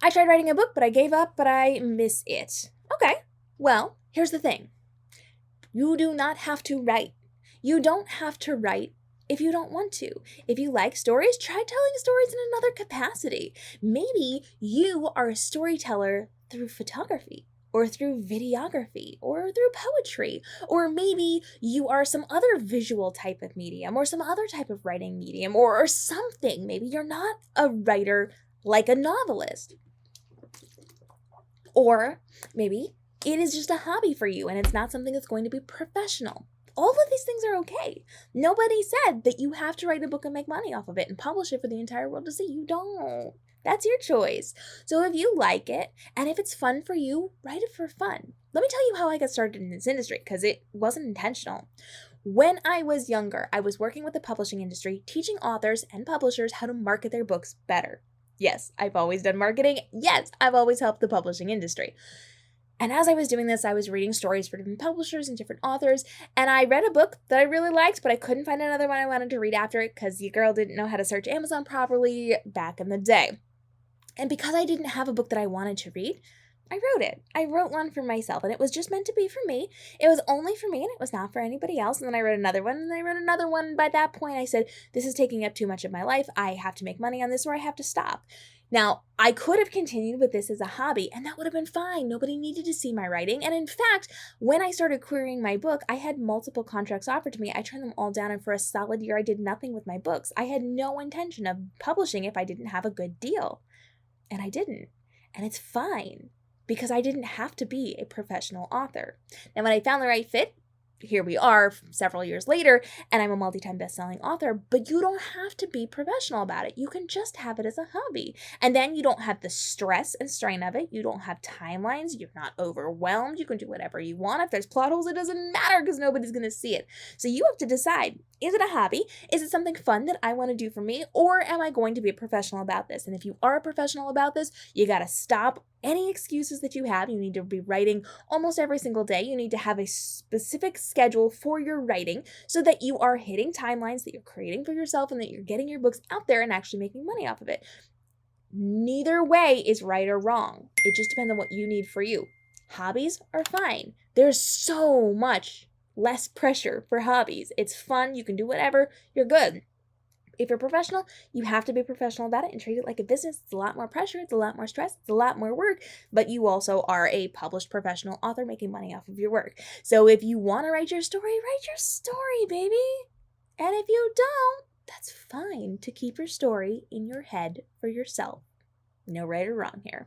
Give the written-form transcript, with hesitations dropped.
I tried writing a book, but I gave up, but I miss it. Okay, well, here's the thing. You do not have to write. You don't have to write if you don't want to. If you like stories, try telling stories in another capacity. Maybe you are a storyteller through photography, or through videography, or through poetry, or maybe you are some other visual type of medium, or some other type of writing medium, or something. Maybe you're not a writer like a novelist. Or maybe it is just a hobby for you and it's not something that's going to be professional. All of these things are okay. Nobody said that you have to write a book and make money off of it and publish it for the entire world to see. You don't. That's your choice. So if you like it and if it's fun for you, write it for fun. Let me tell you how I got started in this industry, because it wasn't intentional. When I was younger, I was working with the publishing industry, teaching authors and publishers how to market their books better. Yes, I've always done marketing. Yes, I've always helped the publishing industry. And as I was doing this, I was reading stories for different publishers and different authors, and I read a book that I really liked, but I couldn't find another one I wanted to read after it because your girl didn't know how to search Amazon properly back in the day. And because I didn't have a book that I wanted to read, I wrote it. I wrote one for myself, and it was just meant to be for me. It was only for me, and it was not for anybody else. And then I wrote another one, and I wrote another one. And by that point, I said, this is taking up too much of my life. I have to make money on this, or I have to stop. Now, I could have continued with this as a hobby, and that would have been fine. Nobody needed to see my writing. And in fact, when I started querying my book, I had multiple contracts offered to me. I turned them all down, and for a solid year, I did nothing with my books. I had no intention of publishing if I didn't have a good deal. And I didn't. And it's fine, because I didn't have to be a professional author. And when I found the right fit, here we are several years later, and I'm a multi-time best-selling author, but you don't have to be professional about it. You can just have it as a hobby. And then you don't have the stress and strain of it. You don't have timelines. You're not overwhelmed. You can do whatever you want. If there's plot holes, it doesn't matter because nobody's going to see it. So you have to decide, is it a hobby? Is it something fun that I want to do for me? Or am I going to be a professional about this? And if you are a professional about this, you got to stop any excuses that you have. You need to be writing almost every single day. You need to have a specific schedule for your writing so that you are hitting timelines that you're creating for yourself and that you're getting your books out there and actually making money off of it. Neither way is right or wrong. It just depends on what you need for you. Hobbies are fine. There's so much less pressure for hobbies. It's fun. You can do whatever. You're good. If you're professional, you have to be professional about it and treat it like a business. It's a lot more pressure. It's a lot more stress. It's a lot more work. But you also are a published professional author making money off of your work. So if you want to write your story, baby. And if you don't, that's fine to keep your story in your head for yourself. No right or wrong here.